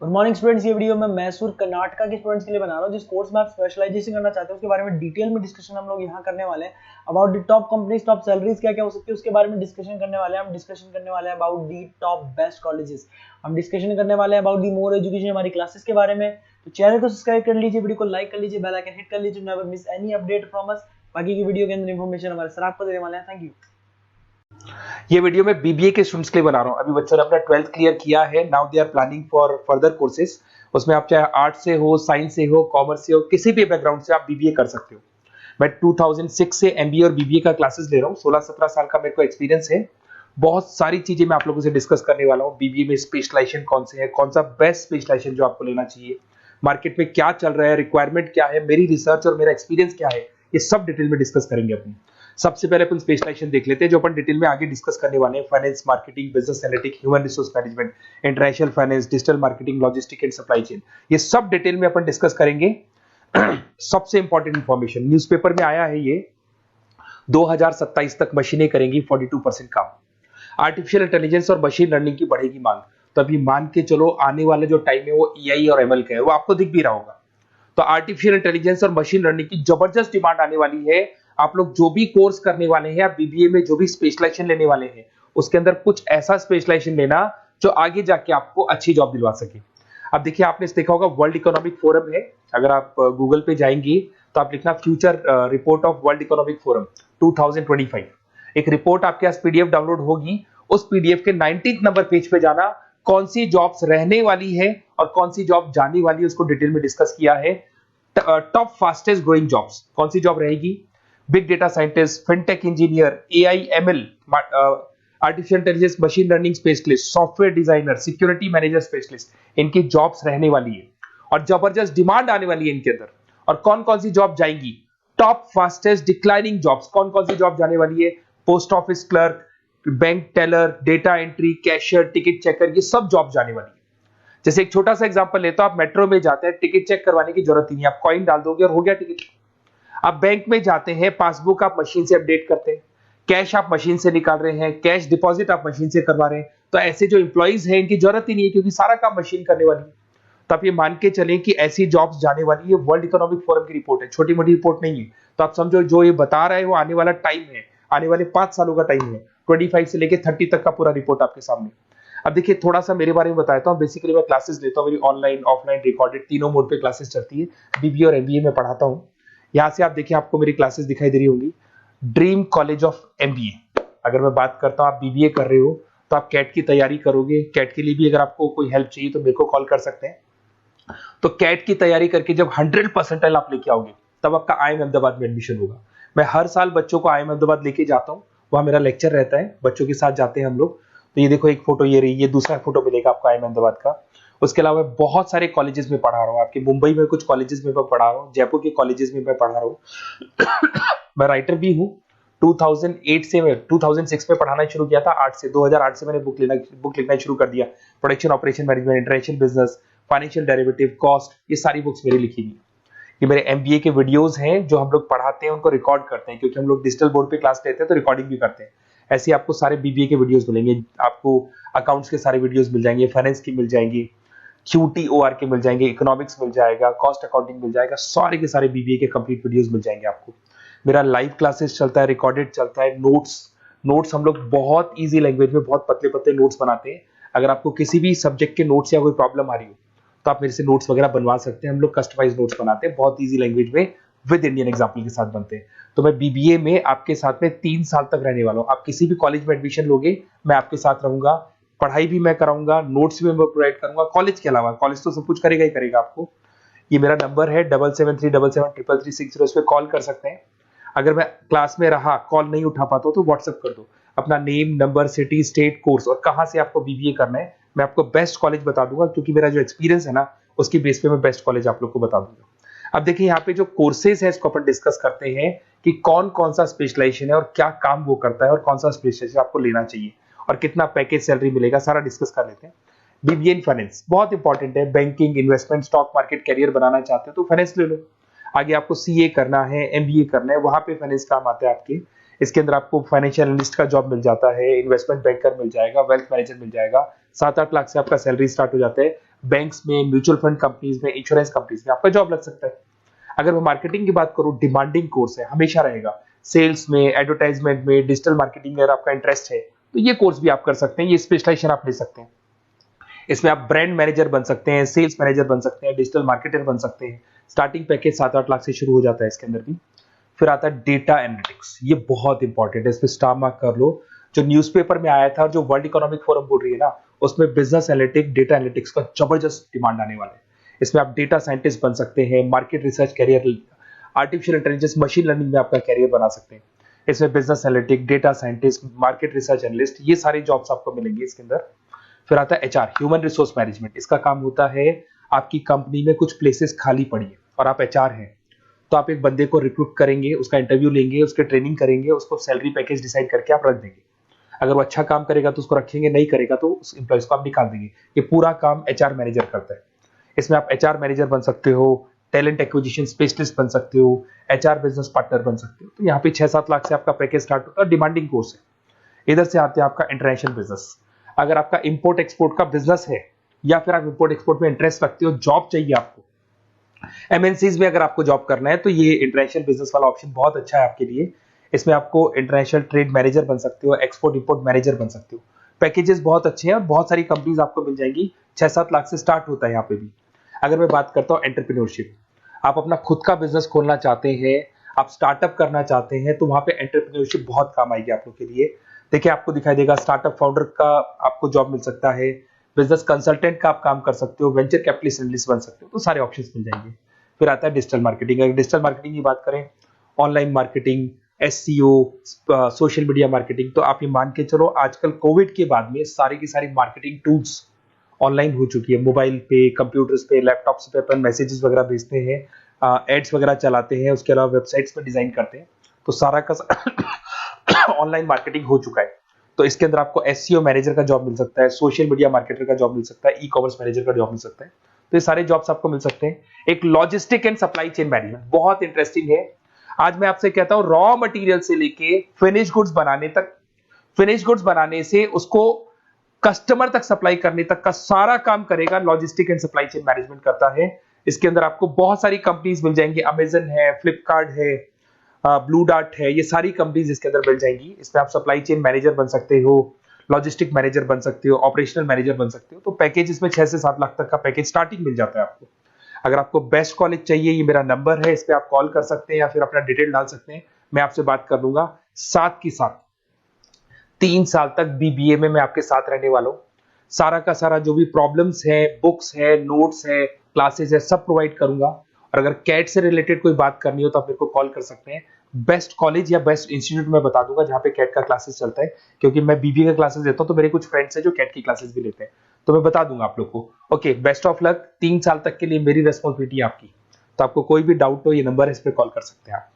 Good morning students. ये video मैं मैसूर कर्नाटका के स्टूडेंट्स के लिए बना रहा हूँ जिस कोर्स में आप स्पेशलाइजेशन करना चाहते हैं उसके बारे में डिटेल में डिस्कशन हम लोग यहाँ करने वाले हैं। About the top companies, top salaries क्या क्या हो सकती है उसके बारे में डिस्कशन करने वाले हैं। हम डिस्कशन करने वाले हैं about the top best colleges. हम डिस्कशन करने वाले हैं अबाउट दी मोर एजुकेशन, हमारी क्लासेस के बारे में। तो चैनल को सब्सक्राइब कर लीजिए, वीडियो को लाइक कर लीजिए, बेल आइकन हिट कर लीजिए, never miss any update from us. बाकी की वीडियो के अंदर इंफॉर्मेशन हमारे सर आपको देने वाले हैं। Thank you. ये वीडियो मैं बीबीए के स्टूडेंट्स के लिए बना रहा हूँ। अभी बच्चों ने अपना 12th क्लियर किया है, now they are planning for further courses. उसमें आप चाहे आर्ट से हो, साइंस से हो, कॉमर्स से हो, किसी भी बैकग्राउंड से आप बीबीए कर सकते हो। मैं 2006 से एमबीए और बीबीए का क्लासेस ले रहा हूँ। 16-17 साल का मेरे को एक्सपीरियंस है। बहुत सारी चीजें मैं आप लोगों से डिस्कस करने वाला हूँ। बीबीए में स्पेशलाइजेशन कौन से है, कौन सा बेस्ट स्पेशलाइजेशन जो आपको लेना चाहिए, मार्केट में क्या चल रहा है, रिक्वायरमेंट क्या है, मेरी रिसर्च और मेरा एक्सपीरियंस क्या है, ये सब डिटेल में डिस्कस करेंगे अपनी। सबसे पहले अपन स्पेशलाइजेशन देख लेते हैं जो अपन डिटेल में आगे डिस्कस करने वाले हैं। Finance, marketing, business analytics, human resource management, international finance, digital marketing, logistic and supply chain, ये सब डिटेल में अपन डिस्कस करेंगे। सबसे इंपॉर्टेंट इंफॉर्मेशन न्यूज़पेपर में आया है, ये 2027 तक मशीनें करेंगी 42% काम। आर्टिफिशियल इंटेलिजेंस और मशीन लर्निंग की बढ़ेगी मांग। तो अभी मान के चलो आने वाला जो टाइम है वो एआई और एमएल का है, वो आपको दिख भी रहा होगा। तो आर्टिफिशियल इंटेलिजेंस और मशीन लर्निंग की जबरदस्त डिमांड आने वाली है। आप लोग जो भी कोर्स करने वाले हैं, आप बीबीए में जो भी स्पेशलाइजेशन लेने वाले हैं, उसके अंदर कुछ ऐसा स्पेशलाइजेशन लेना जो आगे जाके आपको अच्छी जॉब दिलवा सके। अब देखिए, आपने देखा होगा वर्ल्ड इकोनॉमिक फोरम है। अगर आप गूगल पे जाएंगे तो आप लिखना future report of world economic forum 2025। एक रिपोर्ट आपके पास पीडीएफ डाउनलोड होगी। उस पीडीएफ के 19th नंबर पेज पे जाना, कौन सी जॉब्स रहने वाली है और कौन सी जॉब जाने वाली है उसको डिटेल में डिस्कस किया है। टॉप फास्टेस्ट ग्रोइंग जॉब्स, कौन सी जॉब रहेगी, big data scientist, fintech engineer, AI ML, artificial intelligence, machine learning specialist, software designer, security manager specialist, इनकी जॉब्स रहने वाली है और जबरदस्त डिमांड आने वाली है इनके अंदर। और कौन कौन सी जॉब जाएंगी, टॉप फास्टेस्ट डिक्लाइनिंग जॉब्स, कौन कौन सी जॉब जाने वाली है, post office clerk, bank teller, data entry, cashier, ticket checker, ये सब जॉब जाने वाली है। जैसे एक छोटा सा एग्जांपल लेता हूं, आप मेट्रो में जाते हैं, टिकट चेक करवाने की जरूरत ही नहीं, आप कॉइन डाल दोगे और हो गया टिकट। आप बैंक में जाते हैं, पासबुक आप मशीन से अपडेट करते हैं, कैश आप मशीन से निकाल रहे हैं, कैश डिपॉजिट आप मशीन से करवा रहे हैं। तो ऐसे जो एम्प्लॉइज हैं इनकी जरूरत ही नहीं है क्योंकि सारा काम मशीन करने वाली है। तो आप ये मान के चलें कि ऐसी जॉब्स जाने वाली है। वर्ल्ड इकोनॉमिक फोरम की रिपोर्ट है, छोटी मोटी रिपोर्ट नहीं है। तो आप समझो जो ये बता रहा है वो आने वाला टाइम है, आने वाले 5 सालों का टाइम है। 25 से लेके 30 तक का पूरा रिपोर्ट आपके सामने। अब देखिए, थोड़ा सा मेरे बारे में बताता हूँ। बेसिकली मैं क्लासेस लेता हूँ, मेरी ऑनलाइन, ऑफलाइन, रिकॉर्डेड तीनों मोड पे क्लासेस चलती है। बीबीए और एमबीए में पढ़ाता हूँ। यहाँ से आप देखिए, आपको मेरी क्लासेस दिखाई दे रही होंगी। Dream college of MBA. अगर मैं बात करता हूँ, आप बीबीए कर रहे हो तो आप कैट की तैयारी करोगे। कैट के लिए भी अगर आपको कोई हेल्प चाहिए तो मेरे को कॉल कर सकते हैं। तो कैट की तैयारी करके जब 100% आप लेके आओगे तब आपका आईएम अहमदाबाद में एडमिशन होगा। मैं हर साल बच्चों को आईएम अहमदाबाद लेके जाता हूँ, वहां मेरा लेक्चर रहता है, बच्चों के साथ जाते हैं हम लोग। तो ये देखो, एक फोटो ये रही, ये दूसरा फोटो मिलेगा आपको आईएम अहमदाबाद का। उसके अलावा बहुत सारे कॉलेजेस में पढ़ा रहा हूँ। आपके मुंबई में कुछ कॉलेजेस में मैं पढ़ा रहा हूँ, जयपुर के कॉलेजेस में मैं पढ़ा रहा हूँ। मैं राइटर भी हूँ। 2008 से मैं 2006 में पढ़ाना शुरू किया था। 8 से 2008 से मैंने बुक लिखना शुरू कर दिया। Production operation management, international business, financial derivative, cost, ये सारी बुक्स मेरी लिखी हुई। ये मेरे एमबीए के वीडियोस हैं जो हम लोग पढ़ाते हैं, उनको रिकॉर्ड करते हैं क्योंकि हम लोग डिजिटल बोर्ड पे क्लास लेते हैं तो रिकॉर्डिंग भी करते हैं। ऐसे ही आपको सारे बीबीए के वीडियोस मिलेंगे। आपको अकाउंट्स के सारे वीडियोस मिल जाएंगे, फाइनेंस की मिल जाएंगी, क्यूटीओआर के मिल जाएंगे, इकोनॉमिक्स मिल जाएगा, कॉस्ट अकाउंटिंग मिल जाएगा। सारे के सारे बीबीए के कंप्लीट वीडियोस मिल जाएंगे आपको। मेरा लाइव क्लासेस चलता है, रिकॉर्डेड चलता है, नोट्स हम लोग बहुत इजी लैंग्वेज में बहुत पतले पतले नोट्स बनाते हैं। अगर आपको किसी भी सब्जेक्ट के नोट्स या कोई प्रॉब्लम आ रही हो तो आप मेरे से नोट्स वगैरह बनवा सकते हैं। हम लोग कस्टमाइज नोट्स बनाते हैं, बहुत इजी लैंग्वेज में, विद इंडियन एग्जाम्पल के साथ बनते हैं। तो मैं बीबीए में आपके साथ में 3 साल तक रहने वाला हूँ। आप किसी भी कॉलेज में एडमिशन लोगे, मैं आपके साथ रहूंगा, पढ़ाई भी मैं कराऊंगा, नोट्स भी मैं प्रोवाइड करूंगा। कॉलेज के अलावा, कॉलेज तो सब कुछ करेगा ही करेगा आपको। ये मेरा नंबर है 7737733360, इस पे कॉल कर सकते हैं। अगर मैं क्लास में रहा, कॉल नहीं उठा पाता तो व्हाट्सएप कर दो अपना name, number, city, state, course और कहां से आपको बीबीए करना है। मैं आपको बेस्ट कॉलेज बता दूंगा क्योंकि मेरा जो एक्सपीरियंस है ना, उसकी बेस पे मैं बेस्ट कॉलेज आप लोग को बता दूंगा। अब देखिए, यहाँ पे जो कोर्सेज है इसको अपन डिस्कस करते हैं कि कौन कौन सा स्पेशलाइजेशन है और क्या काम वो करता है और कौन सा स्पेशलाइजेशन आपको लेना चाहिए और कितना पैकेज सैलरी मिलेगा, सारा डिस्कस कर लेते हैं। बीबीए इन फाइनेंस बहुत इंपॉर्टेंट है। Banking, investment, stock market career बनाना चाहते हो तो फाइनेंस ले लो। आगे आपको सीए करना है, एमबीए करना है, वहां पे फाइनेंस काम आता है आपके। इसके अंदर आपको फाइनेंशियल एनालिस्ट का जॉब मिल जाता है, इन्वेस्टमेंट बैंकर मिल जाएगा, वेल्थ मैनेजर मिल जाएगा। 7-8 लाख से आपका सैलरी स्टार्ट हो जाता है। बैंक्स में, म्यूचुअल फंड कंपनीज में, इंश्योरेंस कंपनीज में आपका जॉब लग सकता है। अगर मैं मार्केटिंग की बात करूं, डिमांडिंग कोर्स है, हमेशा रहेगा। सेल्स में, एडवर्टाइजमेंट में, डिजिटल मार्केटिंग में अगर आपका इंटरेस्ट है तो ये कोर्स भी आप कर सकते हैं, ये स्पेशलाइजेशन आप ले सकते हैं। इसमें आप ब्रांड मैनेजर बन सकते हैं, सेल्स मैनेजर बन सकते हैं, डिजिटल मार्केटर बन सकते हैं। स्टार्टिंग पैकेज 7-8 लाख से शुरू हो जाता है इसके अंदर भी। फिर आता है डेटा एनालिटिक्स, ये बहुत इंपॉर्टेंट है, इस पर स्टार मार्क कर लो। जो न्यूज़पेपर में आया था और जो वर्ल्ड इकोनॉमिक फोरम बोल रही है ना, उसमें बिजनेस एनालिटिक्स, डेटा एनालिटिक्स का जबरदस्त डिमांड आने वाला है। इसमें आप डेटा साइंटिस्ट बन सकते हैं, market research career, artificial intelligence, machine learning में आपका कैरियर बना सकते हैं। इसमें business analytic, data scientist, market research analyst, ये सारे जॉब्स आपको मिलेंगे इसके अंदर। फिर आता है एचआर, ह्यूमन रिसोर्स मैनेजमेंट। इसका काम होता है, आपकी कंपनी में कुछ प्लेसेस खाली पड़ी है और आप एचआर हैं, तो आप एक बंदे को रिक्रूट करेंगे, उसका इंटरव्यू लेंगे, उसके ट्रेनिंग करेंगे, उसको सैलरी पैकेज डिसाइड करके आप रख देंगे। अगर वो अच्छा काम करेगा तो उसको रखेंगे, नहीं करेगा तो उस एम्प्लॉइज को आप निकाल देंगे। ये पूरा काम एचआर मैनेजर करता है। इसमें आप एचआर मैनेजर बन सकते हो, टैलेंट एक्विजिशन स्पेशलिस्ट बन सकते हो, एचआर बिजनेस पार्टनर बन सकते हो। तो यहाँ पे 6-7 लाख से आपका पैकेज स्टार्ट होता है, डिमांडिंग कोर्स है। इधर से आते हैं आपका इंटरनेशनल बिजनेस। अगर आपका इंपोर्ट एक्सपोर्ट का बिजनेस है या फिर आप इंपोर्ट एक्सपोर्ट में इंटरेस्ट रखते हो, जॉब चाहिए आपको, एमएनसीज में अगर आपको जॉब करना है, तो ये इंटरनेशनल बिजनेस वाला ऑप्शन बहुत अच्छा है आपके लिए। इसमें आपको इंटरनेशनल ट्रेड मैनेजर बन सकते हो, एक्सपोर्ट इंपोर्ट मैनेजर बन सकते हो। पैकेजेस बहुत अच्छे हैं और बहुत सारी कंपनीज आपको मिल जाएंगी। 6-7 लाख से स्टार्ट होता है यहाँ पे भी। अगर मैं बात करता हूँ एंटरप्रेन्योरशिप, आप अपना खुद का बिजनेस खोलना चाहते हैं, आप स्टार्टअप करना चाहते हैं, तो वहां पे एंटरप्रेन्योरशिप बहुत काम आएगी आप लोग के लिए। देखिए, आपको दिखाई देगा स्टार्टअप फाउंडर का आपको जॉब मिल सकता है, बिजनेस कंसल्टेंट का आप काम कर सकते हो, वेंचर कैपिटलिस्ट एनालिस्ट बन सकते हो, तो सारे ऑप्शंस मिल जाएंगे। फिर आता है डिजिटल मार्केटिंग। अगर डिजिटल मार्केटिंग की बात करें, online marketing, SEO, social media marketing, तो आप ये मान के चलो आजकल कोविड के बाद में सारी की सारी मार्केटिंग टूल्स ऑनलाइन हो चुकी है। मोबाइल पे, कंप्यूटर्स पे, लैपटॉप्स पे अपन मैसेजेस वगैरह भेजते हैं, एड्स वगैरह चलाते हैं, उसके अलावा वेबसाइट्स पे डिजाइन करते हैं, तो सारा का ऑनलाइन मार्केटिंग हो चुका है। तो इसके अंदर आपको एसईओ मैनेजर का जॉब मिल सकता है, सोशल मीडिया मार्केटर का जॉब मिल सकता है, ई कॉमर्स मैनेजर का जॉब मिल सकता है। तो ये सारे जॉब्स आपको मिल सकते हैं। एक logistic and supply chain management बहुत इंटरेस्टिंग है। आज मैं आपसे कहता हूं, रॉ मटेरियल से लेके फिनिश गुड्स बनाने तक, फिनिश गुड्स बनाने से उसको कस्टमर तक सप्लाई करने तक का सारा काम करेगा logistic and supply chain management करता है। इसके अंदर आपको बहुत सारी कंपनीज मिल जाएंगी, अमेजन है, फ्लिपकार्ट है, ब्लू डार्ट है, ये सारी कंपनीज इसके अंदर मिल जाएंगी। इसमें आप सप्लाई चेन मैनेजर बन सकते हो, लॉजिस्टिक मैनेजर बन सकते हो, ऑपरेशनल मैनेजर बन सकते हो। तो पैकेज इसमें 6 से 7 लाख तक का पैकेज स्टार्टिंग मिल जाता है आपको। अगर आपको बेस्ट कॉलेज चाहिए, ये मेरा नंबर है, इस पे आप कॉल कर सकते हैं या फिर अपना डिटेल डाल सकते हैं, मैं आपसे बात कर लूंगा। साथ की साथ 3 साल तक बीबीए में मैं आपके साथ रहने वाला हूं। सारा का सारा जो भी प्रॉब्लम्स है, बुक्स है, नोट्स है, क्लासेस है, सब प्रोवाइड करूंगा। और अगर कैट से रिलेटेड कोई बात करनी हो तो आप मेरे को कॉल कर सकते हैं। बेस्ट कॉलेज या बेस्ट इंस्टीट्यूट में बता दूंगा जहां पे कैट का क्लासेस चलता है, क्योंकि मैं बीबीए का क्लासेस देता हूं, तो मेरे कुछ फ्रेंड्स हैं जो कैट की क्लासेस भी लेते हैं, तो मैं बता दूंगा आप लोग को। Okay, best of luck. 3 साल तक के लिए मेरी रेस्पॉन्सिबिलिटी आपकी। तो आपको कोई भी डाउट हो, ये नंबर है, इस पर कॉल कर सकते हैं आप।